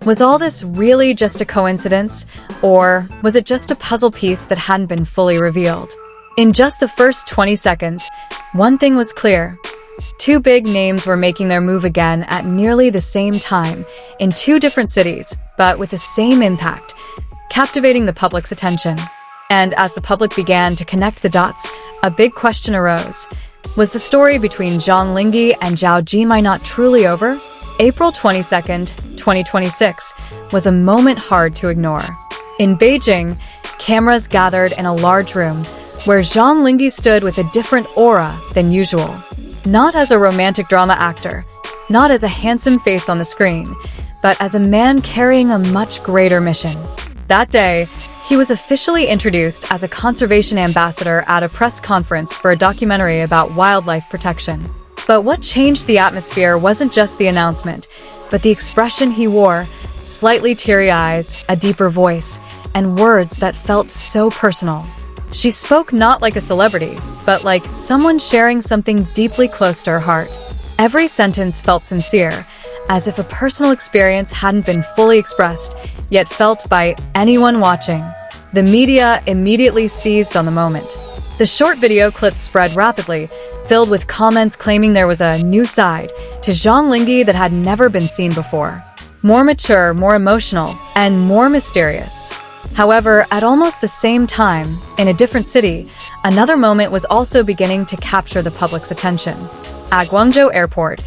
Was all this really just a coincidence, or was it just a puzzle piece that hadn't been fully revealed? In just the first 20 seconds, one thing was clear. Two big names were making their move again at nearly the same time, in two different cities, but with the same impact, captivating the public's attention. And as the public began to connect the dots, a big question arose. Was the story between Zhang Linghe and Zhao Jinmai not truly over? April 22nd, 2026 was a moment hard to ignore. In Beijing, cameras gathered in a large room where Zhang Linghe stood with a different aura than usual. Not as a romantic drama actor, not as a handsome face on the screen, but as a man carrying a much greater mission. That day, he was officially introduced as a conservation ambassador at a press conference for a documentary about wildlife protection. But what changed the atmosphere wasn't just the announcement, but the expression he wore, slightly teary eyes, a deeper voice, and words that felt so personal. She spoke not like a celebrity, but like someone sharing something deeply close to her heart. Every sentence felt sincere, as if a personal experience hadn't been fully expressed, yet felt by anyone watching. The media immediately seized on the moment. The short video clip spread rapidly, filled with comments claiming there was a new side to Zhang Linghe that had never been seen before. More mature, more emotional, and more mysterious. However, at almost the same time, in a different city, another moment was also beginning to capture the public's attention. At Guangzhou airport,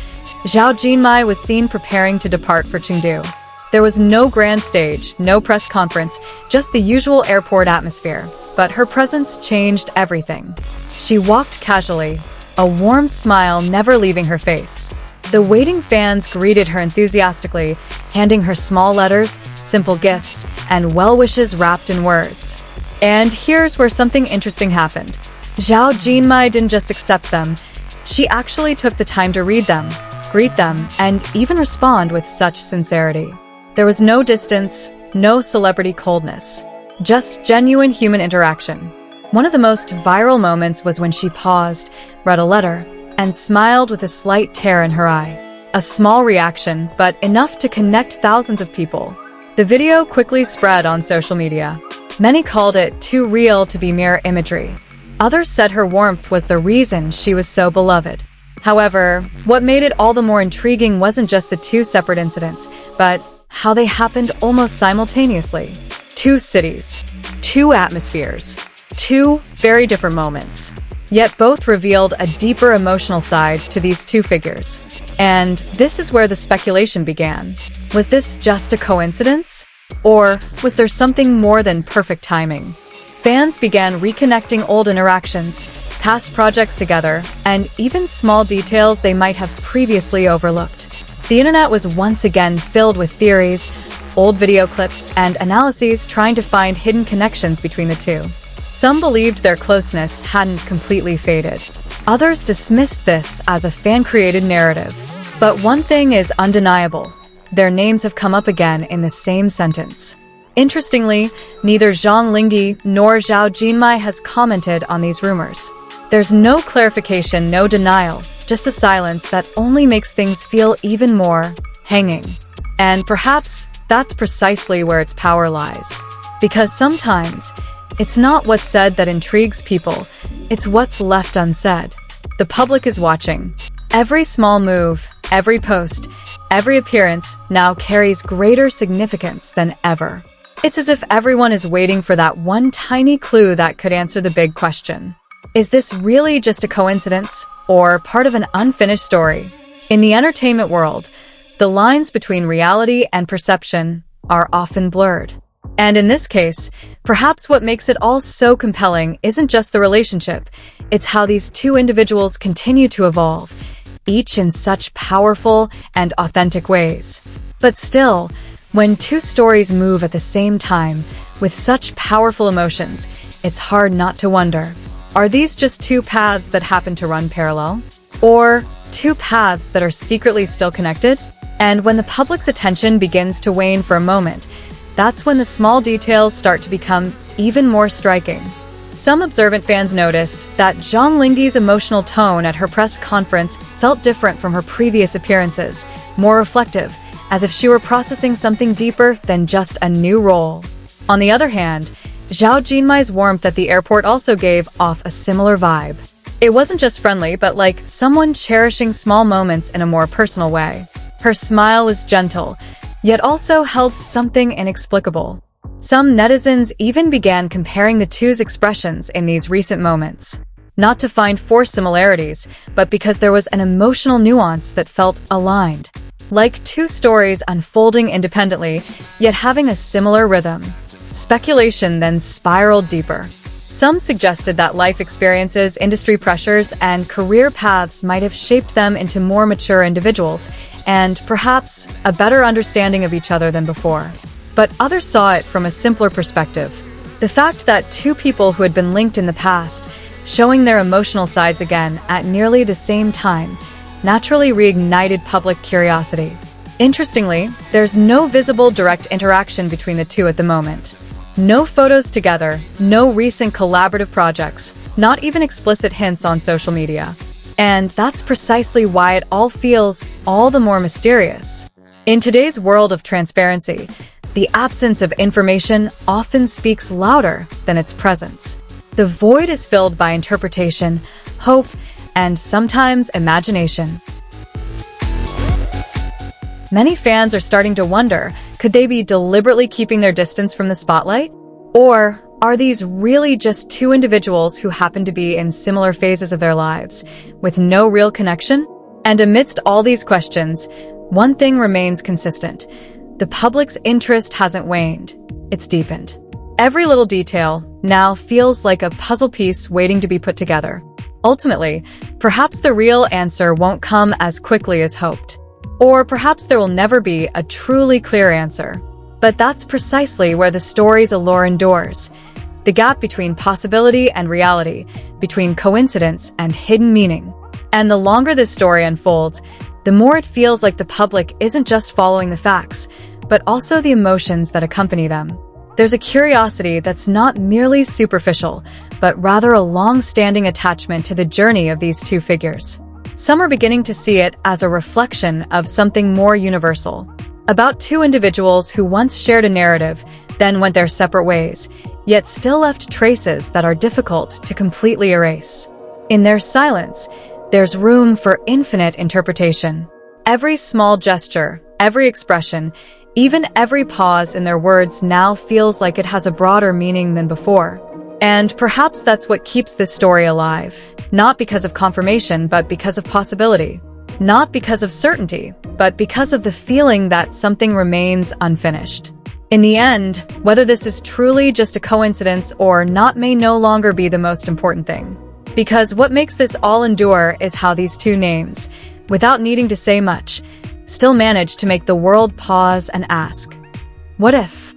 Zhao Jinmai was seen preparing to depart for Chengdu. There was no grand stage, no press conference, just the usual airport atmosphere. But her presence changed everything. She walked casually, a warm smile never leaving her face. The waiting fans greeted her enthusiastically, handing her small letters, simple gifts, and well wishes wrapped in words. And here's where something interesting happened. Zhao Jinmai didn't just accept them, she actually took the time to read them, greet them, and even respond with such sincerity. There was no distance, no celebrity coldness, just genuine human interaction. One of the most viral moments was when she paused, read a letter, and smiled with a slight tear in her eye. A small reaction, but enough to connect thousands of people. The video quickly spread on social media. Many called it too real to be mere imagery. Others said her warmth was the reason she was so beloved. However, what made it all the more intriguing wasn't just the two separate incidents, but how they happened almost simultaneously. Two cities, two atmospheres, two very different moments. Yet both revealed a deeper emotional side to these two figures. And this is where the speculation began. Was this just a coincidence? Or was there something more than perfect timing? Fans began reconnecting old interactions, past projects together, and even small details they might have previously overlooked. The internet was once again filled with theories, old video clips, and analyses trying to find hidden connections between the two. Some believed their closeness hadn't completely faded. Others dismissed this as a fan-created narrative. But one thing is undeniable. Their names have come up again in the same sentence. Interestingly, neither Zhang Linghe nor Zhao Jinmai has commented on these rumors. There's no clarification, no denial, just a silence that only makes things feel even more hanging. And perhaps that's precisely where its power lies. Because sometimes, it's not what's said that intrigues people, it's what's left unsaid. The public is watching. Every small move, every post, every appearance now carries greater significance than ever. It's as if everyone is waiting for that one tiny clue that could answer the big question. Is this really just a coincidence, or part of an unfinished story? In the entertainment world, the lines between reality and perception are often blurred. And in this case, perhaps what makes it all so compelling isn't just the relationship, it's how these two individuals continue to evolve, each in such powerful and authentic ways. But still, when two stories move at the same time, with such powerful emotions, it's hard not to wonder, are these just two paths that happen to run parallel? Or two paths that are secretly still connected? And when the public's attention begins to wane for a moment, that's when the small details start to become even more striking. Some observant fans noticed that Zhang Linghe's emotional tone at her press conference felt different from her previous appearances, more reflective, as if she were processing something deeper than just a new role. On the other hand, Zhao Jinmai's warmth at the airport also gave off a similar vibe. It wasn't just friendly, but like someone cherishing small moments in a more personal way. Her smile was gentle, yet also held something inexplicable. Some netizens even began comparing the two's expressions in these recent moments. Not to find forced similarities, but because there was an emotional nuance that felt aligned. Like two stories unfolding independently, yet having a similar rhythm. Speculation then spiraled deeper. Some suggested that life experiences, industry pressures, and career paths might have shaped them into more mature individuals, and perhaps a better understanding of each other than before. But others saw it from a simpler perspective. The fact that two people who had been linked in the past, showing their emotional sides again at nearly the same time, naturally reignited public curiosity. Interestingly, there's no visible direct interaction between the two at the moment. No photos together, no recent collaborative projects, not even explicit hints on social media. And that's precisely why it all feels all the more mysterious. In today's world of transparency, the absence of information often speaks louder than its presence. The void is filled by interpretation, hope, and sometimes imagination. Many fans are starting to wonder, could they be deliberately keeping their distance from the spotlight? Or are these really just two individuals who happen to be in similar phases of their lives, with no real connection? And amidst all these questions, one thing remains consistent. The public's interest hasn't waned, it's deepened. Every little detail now feels like a puzzle piece waiting to be put together. Ultimately, perhaps the real answer won't come as quickly as hoped. Or perhaps there will never be a truly clear answer. But that's precisely where the story's allure endures. The gap between possibility and reality, between coincidence and hidden meaning. And the longer this story unfolds, the more it feels like the public isn't just following the facts, but also the emotions that accompany them. There's a curiosity that's not merely superficial, but rather a long-standing attachment to the journey of these two figures. Some are beginning to see it as a reflection of something more universal. About two individuals who once shared a narrative, then went their separate ways, yet still left traces that are difficult to completely erase. In their silence, there's room for infinite interpretation. Every small gesture, every expression, even every pause in their words now feels like it has a broader meaning than before. And perhaps that's what keeps this story alive. Not because of confirmation, but because of possibility. Not because of certainty, but because of the feeling that something remains unfinished. In the end, whether this is truly just a coincidence or not may no longer be the most important thing. Because what makes this all endure is how these two names, without needing to say much, still manage to make the world pause and ask, what if?